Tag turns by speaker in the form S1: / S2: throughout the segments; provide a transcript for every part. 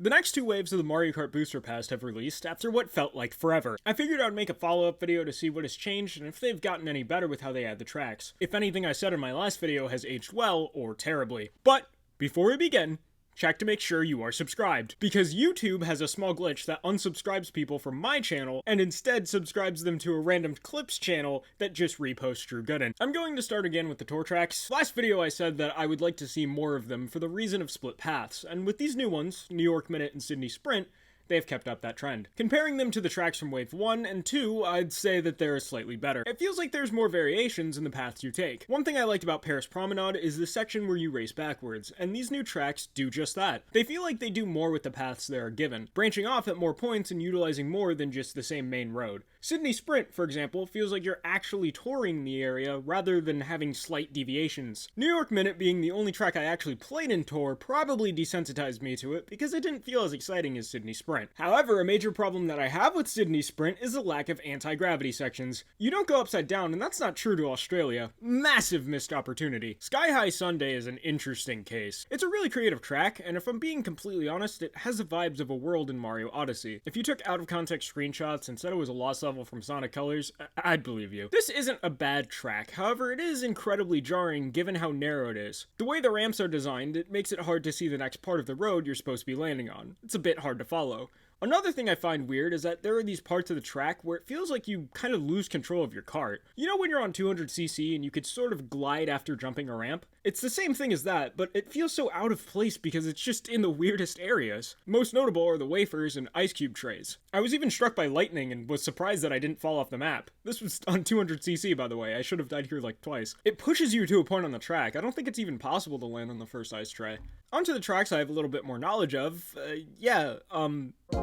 S1: The next two waves of the Mario Kart Booster Pass have released after what felt like forever. I figured I'd make a follow-up video to see what has changed and if they've gotten any better with how they add the tracks. If anything I said in my last video has aged well or terribly. But before we begin, check to make sure you are subscribed, because YouTube has a small glitch that unsubscribes people from my channel and instead subscribes them to a random clips channel that just reposts Drew Gooden. I'm going to start again with the tour tracks. Last video I said that I would like to see more of them for the reason of split paths, and with these new ones, New York Minute and Sydney Sprint, they've kept up that trend. Comparing them to the tracks from Wave 1 and 2, I'd say that they're slightly better. It feels like there's more variations in the paths you take. One thing I liked about Paris Promenade is the section where you race backwards, and these new tracks do just that. They feel like they do more with the paths they are given, branching off at more points and utilizing more than just the same main road. Sydney Sprint, for example, feels like you're actually touring the area rather than having slight deviations. New York Minute being the only track I actually played in Tour probably desensitized me to it because it didn't feel as exciting as Sydney Sprint. However, a major problem that I have with Sydney Sprint is the lack of anti-gravity sections. You don't go upside down, and that's not true to Australia. Massive missed opportunity. Sky High Sunday is an interesting case. It's a really creative track, and if I'm being completely honest, it has the vibes of a world in Mario Odyssey. If you took out-of-context screenshots and said it was a lost level from Sonic Colors, I'd believe you. This isn't a bad track, however, it is incredibly jarring given how narrow it is. The way the ramps are designed, it makes it hard to see the next part of the road you're supposed to be landing on. It's a bit hard to follow. Another thing I find weird is that there are these parts of the track where it feels like you kind of lose control of your kart. You know when you're on 200cc and you could sort of glide after jumping a ramp? It's the same thing as that, but it feels so out of place because it's just in the weirdest areas. Most notable are the wafers and ice cube trays. I was even struck by lightning and was surprised that I didn't fall off the map. This was on 200cc, by the way. I should have died here like twice. It pushes you to a point on the track. I don't think it's even possible to land on the first ice tray. Onto the tracks I have a little bit more knowledge of.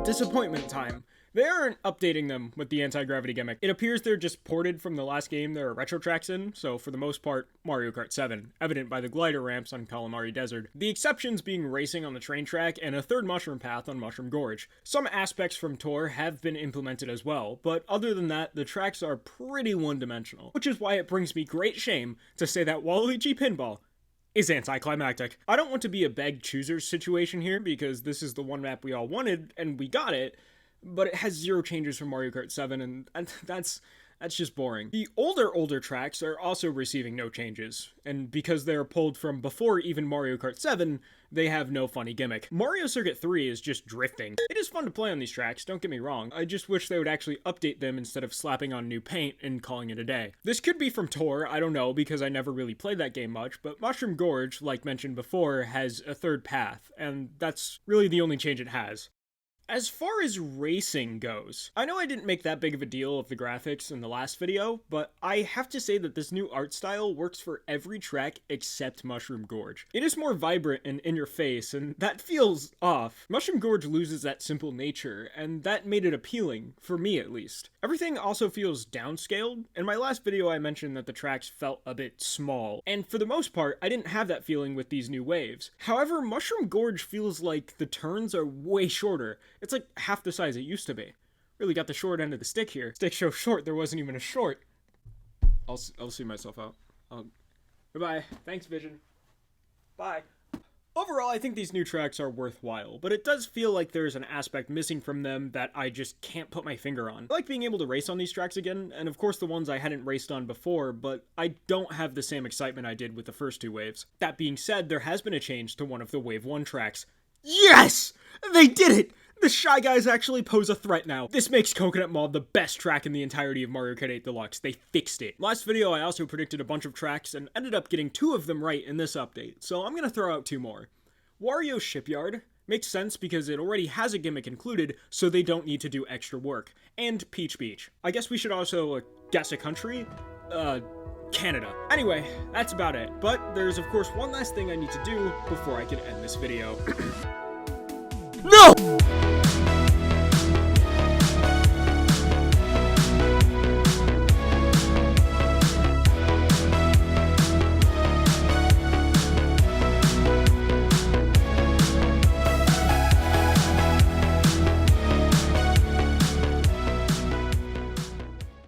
S1: Disappointment Time. They aren't updating them with the anti-gravity gimmick. It appears they're just ported from the last game there are retro tracks in, so for the most part, Mario Kart 7, evident by the glider ramps on Calamari Desert. The exceptions being racing on the train track and a third mushroom path on Mushroom Gorge. Some aspects from Tour have been implemented as well, but other than that, the tracks are pretty one-dimensional, which is why it brings me great shame to say that Luigi Pinball is anticlimactic. I don't want to be a beg choosers situation here because this is the one map we all wanted and we got it, but it has zero changes from Mario Kart 7 and that's just boring. The older tracks are also receiving no changes, and because they're pulled from before even Mario Kart 7, they have no funny gimmick. Mario Circuit 3 is just drifting. It is fun to play on these tracks, don't get me wrong. I just wish they would actually update them instead of slapping on new paint and calling it a day. This could be from Tour, I don't know, because I never really played that game much, but Mushroom Gorge, like mentioned before, has a third path, and that's really the only change it has. As far as racing goes, I know I didn't make that big of a deal of the graphics in the last video, but I have to say that this new art style works for every track except Mushroom Gorge. It is more vibrant and in your face, and that feels off. Mushroom Gorge loses that simple nature, and that made it appealing, for me at least. Everything also feels downscaled. In my last video I mentioned that the tracks felt a bit small, and for the most part I didn't have that feeling with these new waves. However, Mushroom Gorge feels like the turns are way shorter. It's like half the size it used to be. Really got the short end of the stick here. Stick so short there wasn't even a short. I'll see myself out. Goodbye. Thanks, Vision. Bye. Overall, I think these new tracks are worthwhile, but it does feel like there's an aspect missing from them that I just can't put my finger on. I like being able to race on these tracks again, and of course the ones I hadn't raced on before, but I don't have the same excitement I did with the first two waves. That being said, there has been a change to one of the Wave 1 tracks. Yes! They did it! The Shy Guys actually pose a threat now. This makes Coconut Mall the best track in the entirety of Mario Kart 8 Deluxe. They fixed it. Last video I also predicted a bunch of tracks and ended up getting 2 of them right in this update, so I'm gonna throw out 2 more. Wario Shipyard makes sense because it already has a gimmick included, so they don't need to do extra work. And Peach Beach. I guess we should also guess a country? Canada. Anyway, that's about it. But there's of course one last thing I need to do before I can end this video. No!